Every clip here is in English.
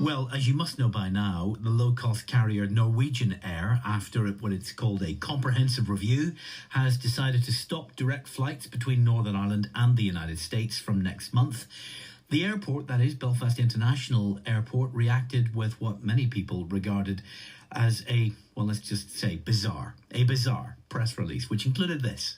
Well, as you must know by now, the low-cost carrier Norwegian Air, after what it's called a comprehensive review, has decided to stop direct flights between Northern Ireland and the United States from next month. The airport, that is Belfast International Airport, reacted with what many people regarded as a bizarre press release, which included this.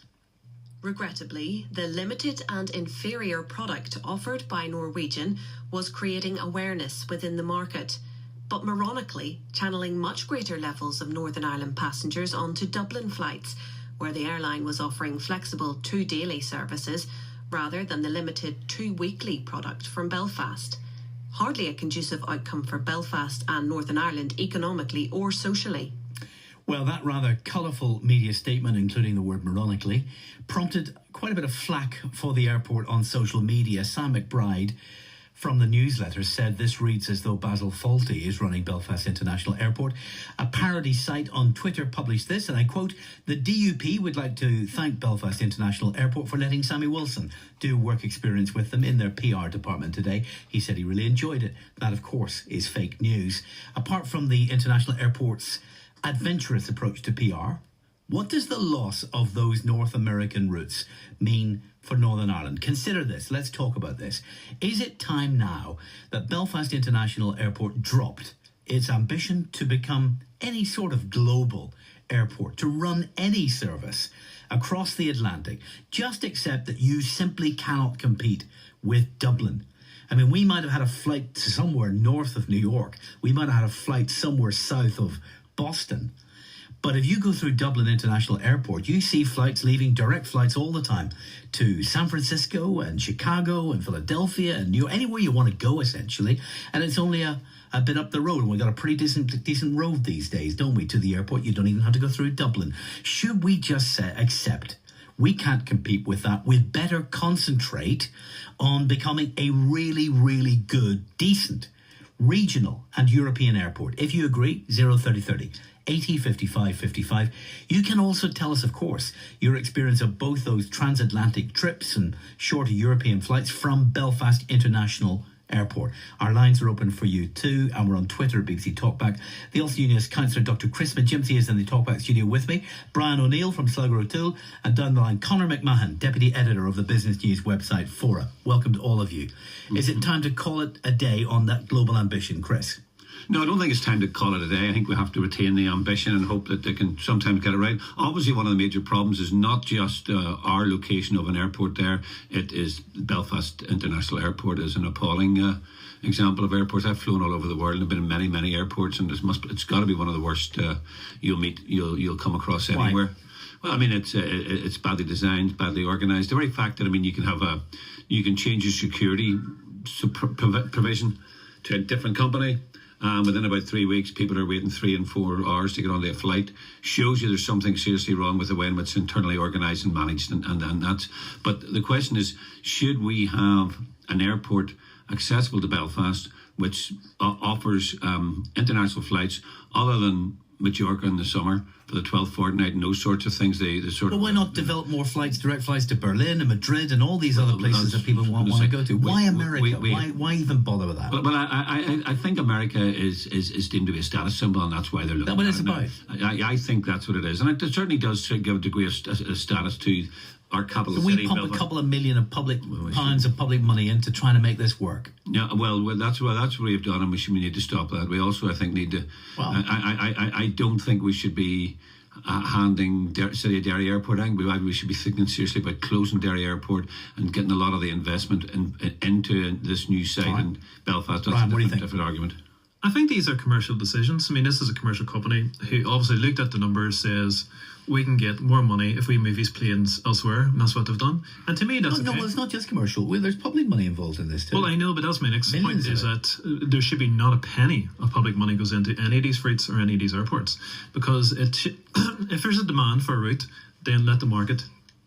Regrettably, the limited and inferior product offered by Norwegian was creating awareness within the market, but moronically channeling much greater levels of Northern Ireland passengers onto Dublin flights, where the airline was offering flexible 2 daily services rather than the limited 2 weekly product from Belfast. Hardly a conducive outcome for Belfast and Northern Ireland economically or socially. Well, that rather colourful media statement, including the word moronically, prompted quite a bit of flack for the airport on social media. Sam McBride from the newsletter said this reads as though Basil Fawlty is running Belfast International Airport. A parody site on Twitter published this, and I quote, "The DUP would like to thank Belfast International Airport for letting Sammy Wilson do work experience with them in their PR department today. He said he really enjoyed it." That, of course, is fake news. Apart from the international airport's adventurous approach to PR, what does the loss of those North American routes mean for Northern Ireland? Consider this. Let's talk about this. Is it time now that Belfast International Airport dropped its ambition to become any sort of global airport, to run any service across the Atlantic, just accept that you simply cannot compete with Dublin? I mean, we might have had a flight to somewhere north of New York. We might have had a flight somewhere south of Boston. But if you go through Dublin International Airport, you see flights leaving, direct flights all the time to San Francisco and Chicago and Philadelphia and New York, anywhere you want to go, essentially. And it's only a bit up the road. And we've got a pretty decent road these days, don't we, to the airport? You don't even have to go through Dublin. Should we just accept we can't compete with that? We'd better concentrate on becoming a really, really good, decent regional and European airport. If you agree, 03030 80 55 55. You can also tell us, of course, your experience of both those transatlantic trips and shorter European flights from Belfast International Airport. Our lines are open for you too, and we're on Twitter at BBC Talkback. The Ulster Unionist Councillor Dr. Chris McGimpsey is in the Talkback studio with me. Brian O'Neill from Sligo O'Toole, and down the line Conor McMahon, Deputy Editor of the business news website Fora. Welcome to all of you. Is it time to call it a day on that global ambition, Chris? No, I don't think it's time to call it a day. I think we have to retain the ambition and hope that they can sometimes get it right. Obviously, one of the major problems is not just our location of an airport there. It is Belfast International Airport is an appalling example of airports. I've flown all over the world and I've been in many, many airports, and it's got to be one of the worst you'll come across anywhere. Why? Well, I mean, it's badly designed, badly organised. The very fact that, I mean, you can change your security provision to a different company. Within about 3 weeks, people are waiting 3 and 4 hours to get on their flight. Shows you there's something seriously wrong with the way in which it's internally organised and managed, and that's. But the question is, should we have an airport accessible to Belfast which offers international flights other than Majorca in the summer for the 12th fortnight and those sorts of things? But why not develop more flights, direct flights to Berlin and Madrid and all these other places that people want to go to? Why America? Why even bother with that? Well, I think America is deemed to be a status symbol, and that's why they're looking at it. That's what it's about. I think that's what it is, and it certainly does give a degree of status to our capital city. We pump Belfast. A couple of million of pounds of public money into trying to make this work. Yeah, well, that's what we've done, and we need to stop that. We also, I think, need to. Well, I don't think we should be handing City of Derry Airport. I think we should be thinking seriously about closing Derry Airport and getting a lot of the investment into this new site in Belfast. That's Brian, a different argument. I think these are commercial decisions. I mean, this is a commercial company who obviously looked at the numbers, says we can get more money if we move these planes elsewhere, and that's what they've done. And to me, that's okay. No, it's not just commercial. Well, there's public money involved in this too. Well, I know, but that's my next point, is that there should be not a penny of public money goes into any of these routes or any of these airports, because if there's a demand for a route, then let the market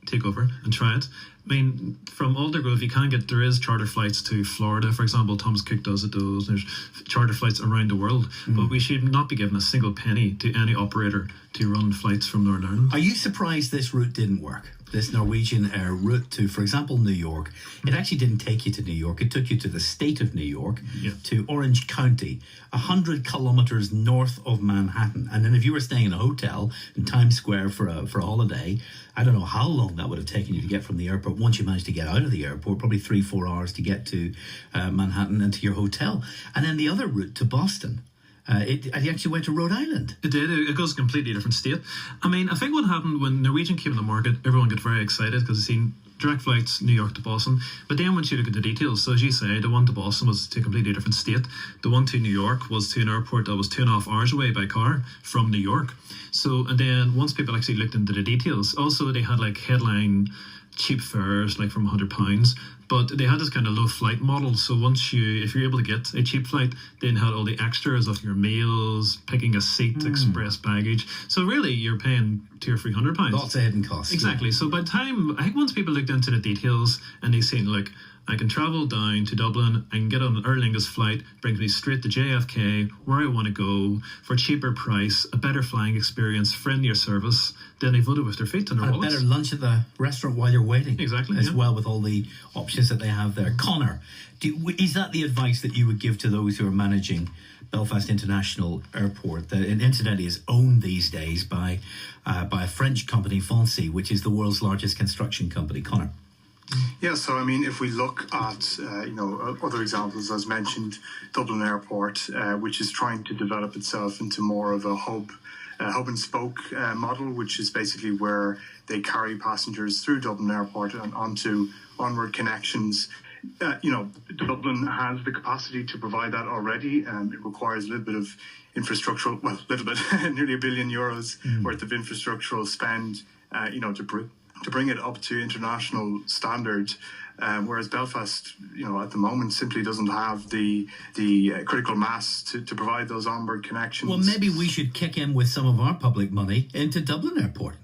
take over and try it. I mean, from Aldergrove, there is charter flights to Florida, for example. Thomas Cook does it. There's charter flights around the world. But we should not be giving a single penny to any operator to run flights from Northern Ireland. Are you surprised this route didn't work? this Norwegian route to, for example, New York, it actually didn't take you to New York. It took you to the state of New York, to Orange County, 100 kilometers north of Manhattan. And then if you were staying in a hotel in Times Square for a holiday, I don't know how long that would have taken you to get from the airport. Once you managed to get out of the airport, probably 3-4 hours to get to Manhattan and to your hotel. And then the other route to Boston, it actually went to Rhode Island. It did. It goes a completely different state. I mean, I think what happened when Norwegian came in the market, everyone got very excited because they've seen direct flights New York to Boston. But then once you look at the details, so as you say, the one to Boston was to a completely different state. The one to New York was to an airport that was 2.5 hours away by car from New York. So, and then once people actually looked into the details, also they had like headline cheap fares, like from £100, but they had this kind of low flight model. So if you're able to get a cheap flight, then had all the extras of your meals, picking a seat, express baggage. So really, you're paying £200 or £300. Lots of hidden costs. Exactly. So by the time, I think once people looked into the details and they seen, like, I can travel down to Dublin, I can get on an Aer Lingus flight, brings me straight to JFK, where I want to go, for a cheaper price, a better flying experience, friendlier service, then they voted with their feet and their and wallets. A better lunch at the restaurant while you're waiting. Exactly. As well, with all the options that they have there. Conor, is that the advice that you would give to those who are managing Belfast International Airport, that incidentally is owned these days by a French company, Vinci, which is the world's largest construction company? Conor. Yeah, so I mean, if we look at other examples, as mentioned, Dublin Airport, which is trying to develop itself into more of a hub and spoke model, which is basically where they carry passengers through Dublin Airport and onto onward connections. Dublin has the capacity to provide that already. It requires a little bit of infrastructural, nearly €1 billion worth of infrastructural spend, to bring it up to international standard, whereas Belfast, at the moment simply doesn't have the critical mass to provide those onward connections. Well, maybe we should kick in with some of our public money into Dublin Airport.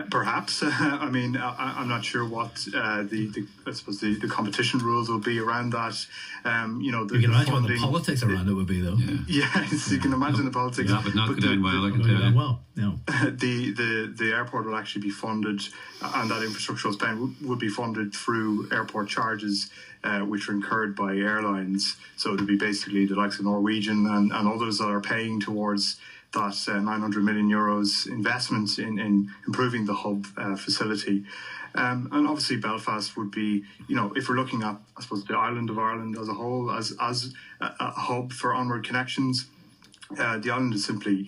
Perhaps. I mean, I'm not sure what the competition rules will be around that. You can imagine what the politics around it would be, though. Yes, you can imagine the politics. That would not go down well, I can tell you. Well, no. The airport will actually be funded, and that infrastructural spend would be funded through airport charges, which are incurred by airlines. So it would be basically the likes of Norwegian and others that are paying towards that €900 million investment in improving the hub facility. And obviously Belfast would be, if we're looking at, I suppose, the island of Ireland as a whole, as a hub for onward connections, the island is simply,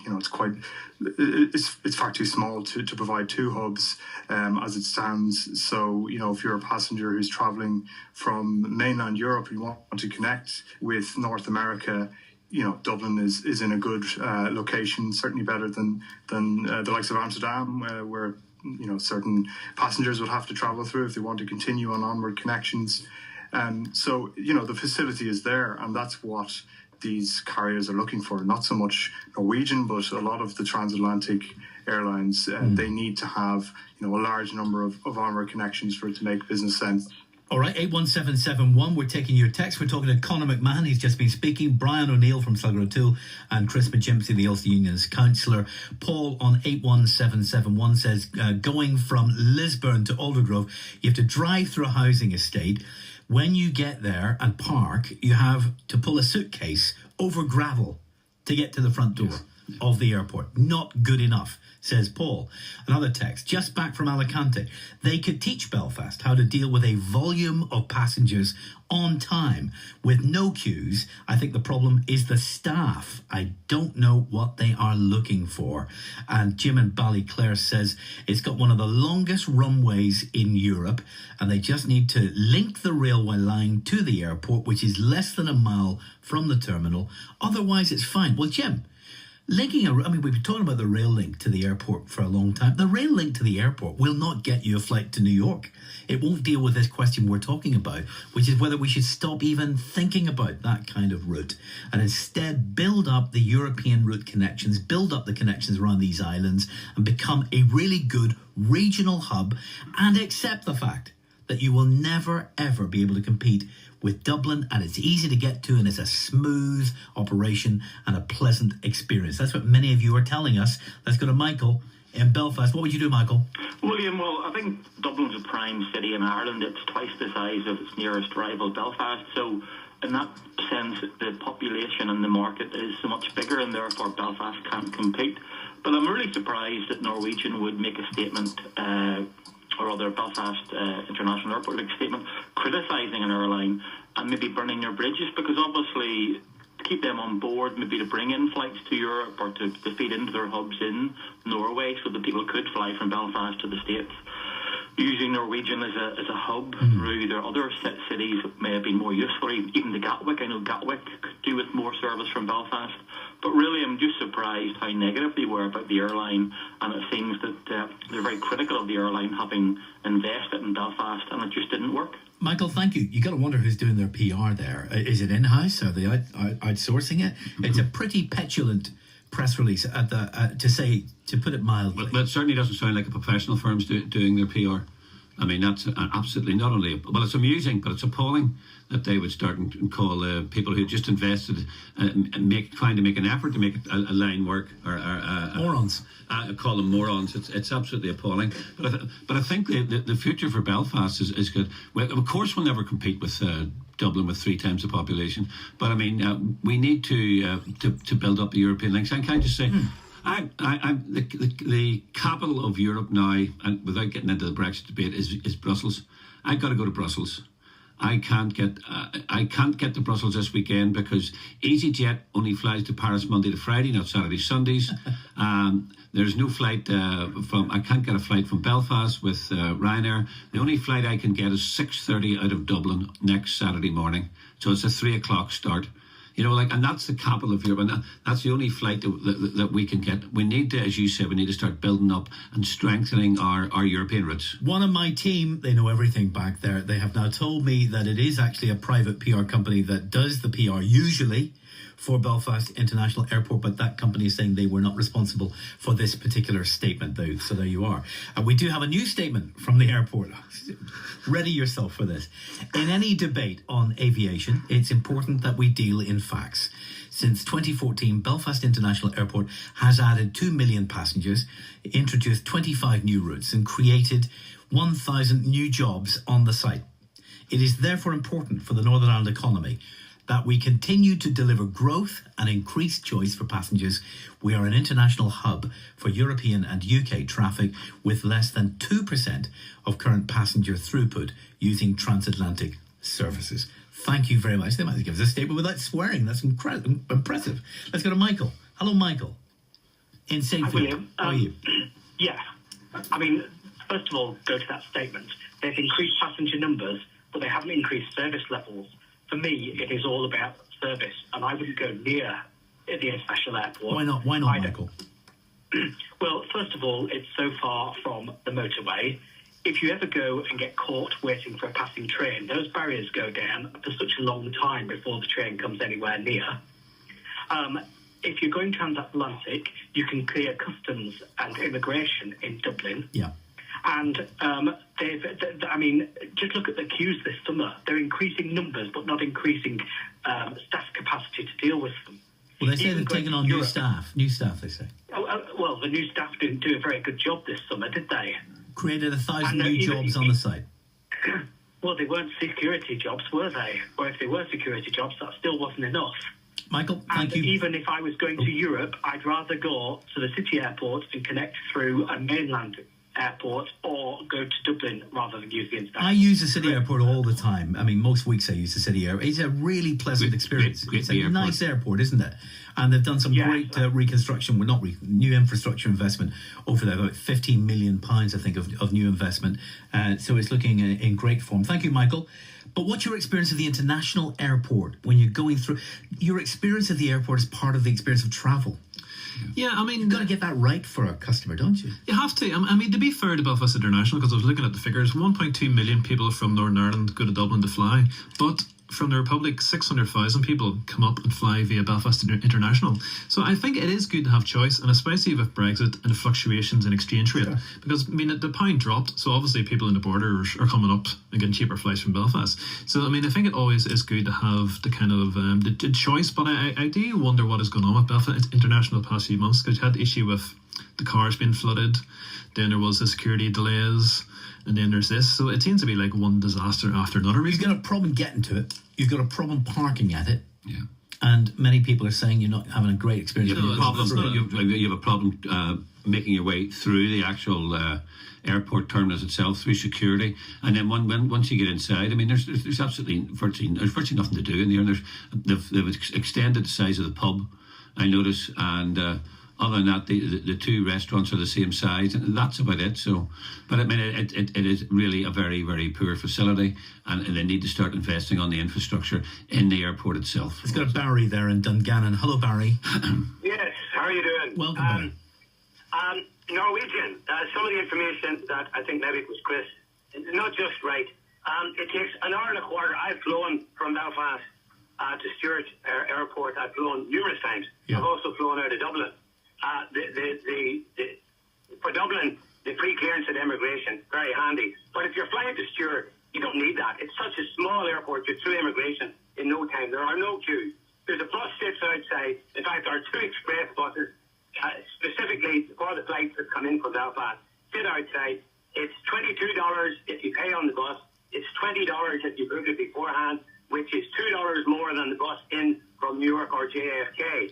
it's far too small to provide two hubs as it stands. So, if you're a passenger who's traveling from mainland Europe and you want to connect with North America, Dublin is in a good location, certainly better than the likes of Amsterdam, where certain passengers would have to travel through if they want to continue on onward connections. So the facility is there, and that's what these carriers are looking for. Not so much Norwegian, but a lot of the transatlantic airlines. They need to have a large number of onward connections for it to make business sense. All right, 81771, we're taking your text. We're talking to Conor McMahon, he's just been speaking, Brian O'Neill from Slugger O'Toole, and Chris McGimpsey, the Ulster Union's councillor. Paul on 81771 says, going from Lisburn to Aldergrove, you have to drive through a housing estate. When you get there and park, you have to pull a suitcase over gravel to get to the front door of the airport. Not good enough, says Paul. Another text, just back from Alicante. They could teach Belfast how to deal with a volume of passengers on time with no queues. I think the problem is the staff. I don't know what they are looking for. And Jim in Ballyclare says it's got one of the longest runways in Europe, and they just need to link the railway line to the airport, which is less than a mile from the terminal. Otherwise, it's fine. Well, Jim, we've been talking about the rail link to the airport for a long time. The rail link to the airport will not get you a flight to New York. It won't deal with this question we're talking about, which is whether we should stop even thinking about that kind of route and instead build up the European route connections, build up the connections around these islands and become a really good regional hub, and accept the fact that you will never, ever be able to compete with Dublin, and it's easy to get to, and it's a smooth operation and a pleasant experience. That's what many of you are telling us. Let's go to Michael in Belfast. What would you do, Michael? William, well, I think Dublin's a prime city in Ireland. It's twice the size of its nearest rival, Belfast. So in that sense, the population and the market is so much bigger, and therefore Belfast can't compete. But I'm really surprised that Norwegian would make a statement, or rather Belfast International Airport make a statement criticising an airline and maybe burning their bridges, because obviously to keep them on board, maybe to bring in flights to Europe or to feed into their hubs in Norway so that people could fly from Belfast to the States. Using Norwegian as a hub through their other cities may have been more useful, even to Gatwick. I know Gatwick could do with more service from Belfast. But really, I'm just surprised how negative they were about the airline, and it seems that they're very critical of the airline having invested in Belfast, and it just didn't work. Michael, thank you. You got to wonder who's doing their PR there. Is it in-house? Are they outsourcing it? It's a pretty petulant press release at to put it mildly. But it certainly doesn't sound like a professional firm's doing their PR. I mean, that's absolutely not only... Well, it's amusing, but it's appalling that they would start and call people who just invested trying to make an effort to make a line work or morons. Call them morons. It's absolutely appalling. But I think the future for Belfast is good. Well, of course, we'll never compete with Dublin with 3 times the population. But I mean, we need to build up the European links. And can I just say... I'm the capital of Europe now, and without getting into the Brexit debate, is Brussels. I've got to go to Brussels. I can't get to Brussels this weekend because EasyJet only flies to Paris Monday to Friday, not Saturday, Sundays. There's no flight I can't get a flight from Belfast with Ryanair. The only flight I can get is 6:30 out of Dublin next Saturday morning. So it's a 3:00 start. And that's the capital of Europe, and that's the only flight that we can get. We need to, as you said, we need to start building up and strengthening our European routes. One of my team, they know everything back there. They have now told me that it is actually a private PR company that does the PR, usually for Belfast International Airport, but that company is saying they were not responsible for this particular statement, though. So there you are. We do have a new statement from the airport. Ready yourself for this. In any debate on aviation, it's important that we deal in facts. Since 2014, Belfast International Airport has added 2 million passengers, introduced 25 new routes and created 1,000 new jobs on the site. It is therefore important for the Northern Ireland economy that we continue to deliver growth and increased choice for passengers. We are an international hub for European and UK traffic with less than 2% of current passenger throughput using transatlantic services. Thank you very much. They might give us a statement without swearing. That's impressive. Let's go to Michael. Hello, Michael. In St. Philip. How are you? Yeah. I mean, first of all, go to that statement. They've increased passenger numbers, but they haven't increased service levels. For me, it is all about service, and I wouldn't go near the international airport. Why not, Michael? Well, first of all, it's so far from the motorway. If you ever go and get caught waiting for a passing train, those barriers go down for such a long time before the train comes anywhere near. If you're going transatlantic, you can clear customs and immigration in Dublin. Yeah. And just look at the queues this summer. They're increasing numbers, but not increasing staff capacity to deal with them. Well, they say they've taken on new staff. New staff, they say. Well, the new staff didn't do a very good job this summer, did they? Created 1,000 new jobs on the site. Well, they weren't security jobs, were they? Or if they were security jobs, that still wasn't enough. Michael, thank you. Even if I was going to Europe, I'd rather go to the city airport and connect through a mainland airport or go to Dublin rather than use the international. I use the city airport all the time. I mean, most weeks I use the city airport. It's a really pleasant experience. It's a nice airport, isn't it? And they've done some great reconstruction, new infrastructure investment over there, about £15 million, I think, of new investment. So it's looking in great form. Thank you, Michael. But what's your experience of the international airport when you're going through? Your experience of the airport is part of the experience of travel. Yeah, I mean... You've got to get that right for a customer, don't you? You have to. I mean, to be fair to Belfast International, because I was looking at the figures, 1.2 million people from Northern Ireland go to Dublin to fly, but from the Republic, 600,000 people come up and fly via Belfast International. So I think it is good to have choice, and especially with Brexit and the fluctuations in exchange rate. Sure. Because, I mean, the pound dropped, so obviously people in the border are coming up and getting cheaper flights from Belfast. So, I mean, I think it always is good to have the kind of the choice, but I do wonder what is going on with Belfast International the past few months, because you had the issue with the car's been flooded, then there was the security delays, and then there's this. So it seems to be like one disaster after another. You've got a problem getting to it. You've got a problem parking at it. Yeah. And many people are saying you're not having a great experience. You have a problem making your way through the actual airport terminals itself, through security, and then once you get inside, I mean, there's virtually nothing to do in there. And they've extended the size of the pub, I notice, and other than that, the two restaurants are the same size, and that's about it. So, but I mean, it is really a very, very poor facility, and they need to start investing on the infrastructure in the airport itself. It's got Barry there in Dungannon. Hello, Barry. Yes, how are you doing? Welcome, Barry. Norwegian, some of the information that I think maybe it was Chris, it's not just right. It takes an hour and a quarter. I've flown from Belfast to Stewart Airport. I've flown numerous times. Yeah. I've also flown out of Dublin. For Dublin, the pre-clearance at immigration, very handy. But if you're flying to Stewart, you don't need that. It's such a small airport, you're through immigration in no time. There are no queues. There's a bus sits outside. In fact, there are two express buses specifically for the flights that come in from Belfast, sit outside. It's $22 if you pay on the bus. It's $20 if you book it beforehand, which is $2 more than the bus in from Newark or JFK.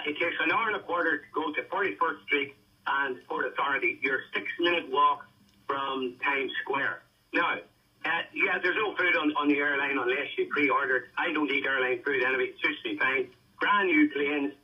It takes an hour and a quarter to go to 41st Street and Port Authority. You're a 6-minute walk from Times Square. Now, there's no food on the airline unless you pre-ordered. I don't eat airline food anyway. It suits me fine. Brand new planes.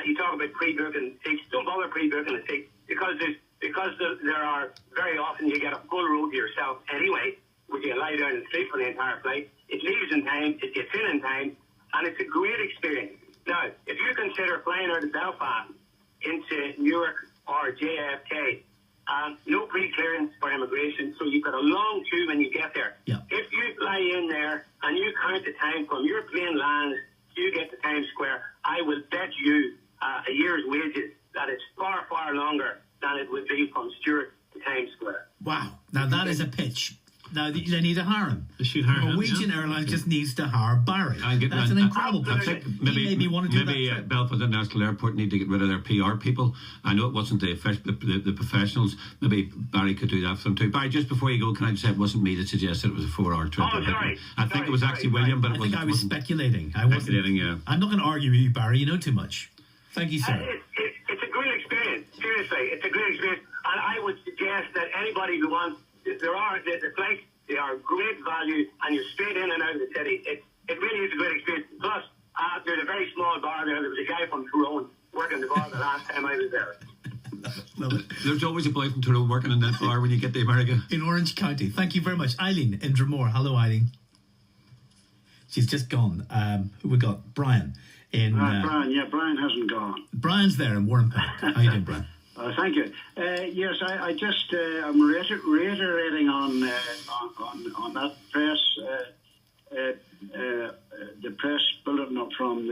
You talk about pre-booking seats. Don't bother pre-booking a seat because there are very often you get a full row to yourself anyway, where you lie down and sleep for the entire flight. It leaves in time, it gets in time, and it's a great experience. Now, if you consider flying out of Belfast into Newark or JFK, no pre-clearance for immigration, so you've got a long queue when you get there. Yeah. If you fly in there and you count the time from your plane lands, you get to Times Square, I will bet you a year's wages that it's far, far longer than it would be from Stewart to Times Square. Wow. Now, that is a pitch. Now, they need to hire him. They should hire him. Norwegian Airlines just needs to hire Barry. That's an incredible pitch. Maybe that Belfast International Airport need to get rid of their PR people. I know it wasn't the professionals. Maybe Barry could do that for them too. Barry, just before you go, can I just say it wasn't me that suggested it was a 4-hour trip? Oh, sorry. I think it was actually William, but I think I was speculating. Yeah. I'm not going to argue with you, Barry. You know too much. Thank you, sir. It's a great experience. Seriously, it's a great experience. And I would suggest that anybody who wants, the flights, they are great value, and you're straight in and out of the city. It really is a great experience. Plus, there's a very small bar there. There was a guy from Tyrone working the bar the last time I was there. Love it. There's always a boy from Tyrone working in that bar when you get to America. In Orange County. Thank you very much. Eileen in Dromore. Hello, Eileen. She's just gone. Who we got? Brian. Brian. Yeah, Brian hasn't gone. Brian's there in Warren Park. How you doing, Brian? Thank you. Yes, I just I'm reiterating on that press the press bulletin up from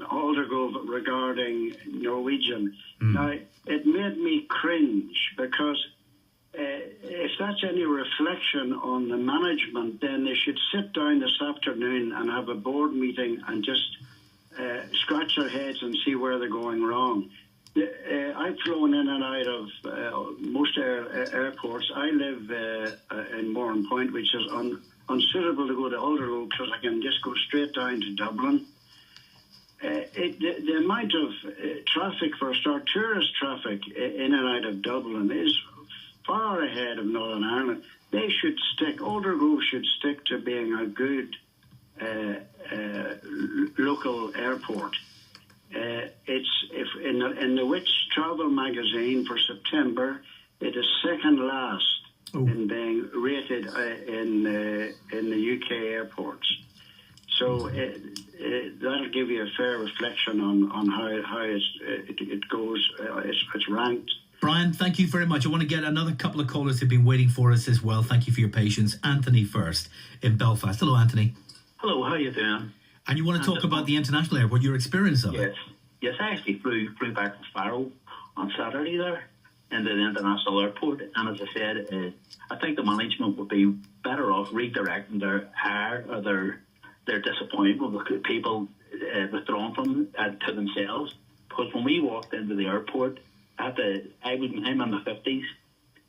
Aldergrove regarding Norwegian. Now, it made me cringe because if that's any reflection on the management, then they should sit down this afternoon and have a board meeting and just scratch their heads and see where they're going wrong. I've flown in and out of most airports. I live in Moran Point, which is unsuitable to go to Aldergrove because I can just go straight down to Dublin. The amount of traffic, for a start, tourist traffic in and out of Dublin is far ahead of Northern Ireland. They should Aldergrove should stick to being a good local airport. It's in the Wits Travel magazine for September, it is second last in being rated in the UK airports. So that'll give you a fair reflection on how it goes. It's ranked. Brian, thank you very much. I want to get another couple of callers who've been waiting for us as well. Thank you for your patience. Anthony first in Belfast. Hello, Anthony. Hello, how are you doing? And you want to talk about the international airport, your experience of it? Yes, I actually flew back from Faro on Saturday there into the international airport. And as I said, I think the management would be better off redirecting their ire or their disappointment with people withdrawn from to themselves. Because when we walked into the airport, I'm in my 50s. You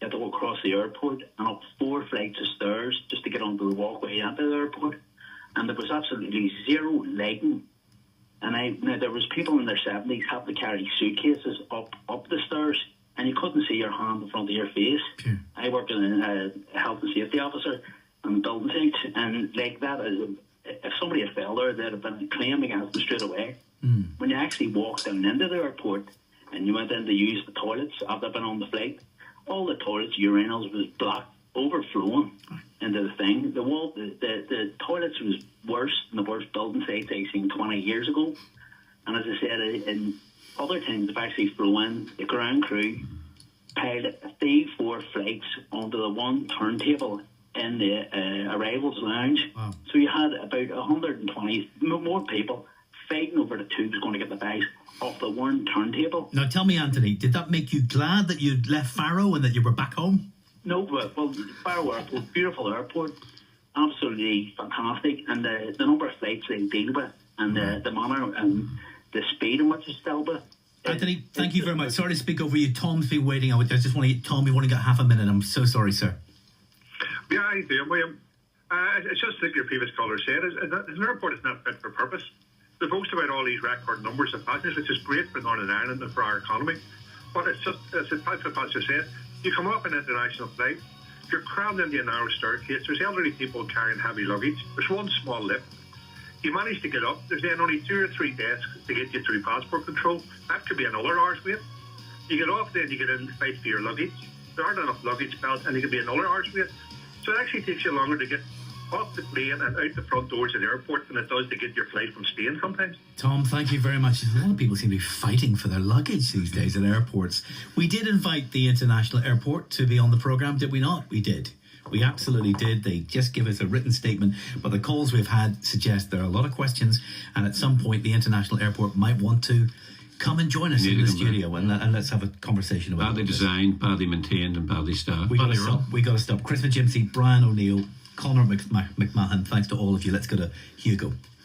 had to go across the airport and up 4 flights of stairs just to get onto the walkway into the airport. And there was absolutely zero lighting. And now there was people in their 70s having to carry suitcases up the stairs, and you couldn't see your hand in front of your face. Sure. I worked as a health and safety officer on the building site, and like that, if somebody had fell there, there'd have been a claim against them straight away. When you actually walked down into the airport and you went in to use the toilets after been on the flight, all the toilets, urinals was blocked, overflowing into the thing. The toilets was worse than the worst building sites I seen 20 years ago. And as I said, in other times, they've actually flown the ground crew, piled 3-4 flights onto the one turntable in the arrivals lounge. Wow. So you had about 120 more people fighting over the tubes going to get the bags off the one turntable. Now tell me, Anthony, did that make you glad that you'd left Faro and that you were back home? No, well, Faro Airport, beautiful airport, absolutely fantastic, and the number of flights they deal with, and the manner and the speed in which it's dealt with. Anthony, thank you very much. Sorry to speak over you. Tom's been waiting. I just want to, Tom, we've only got half a minute. I'm so sorry, sir. Yeah, I do, William. It's just like your previous caller said, an airport is not fit for purpose. They boast about all these record numbers of passengers, which is great for Northern Ireland and for our economy. But it's just, as the passenger said, you come off an international flight, you're crammed into a narrow staircase, there's elderly people carrying heavy luggage, there's one small lift. You manage to get up, there's then only 2 or 3 desks to get you through passport control. That could be another hour's wait. You get off, then you get in to fight for your luggage. There aren't enough luggage belts, and it could be another hour's wait. So it actually takes you longer to get off the plane and out the front doors of the airport than it does to get your flight from Spain sometimes. Tom, thank you very much. A lot of people seem to be fighting for their luggage these days at airports. We did invite the international airport to be on the programme, did we not? We did. We absolutely did. They just give us a written statement, but the calls we've had suggest there are a lot of questions, and at some point the international airport might want to come and join us in the studio and let's have a conversation about it. Badly designed, badly maintained and badly staffed. We got to stop. Chris McGimpsey, Brian O'Neill, Conor McMahon, thanks to all of you. Let's go to Hugo.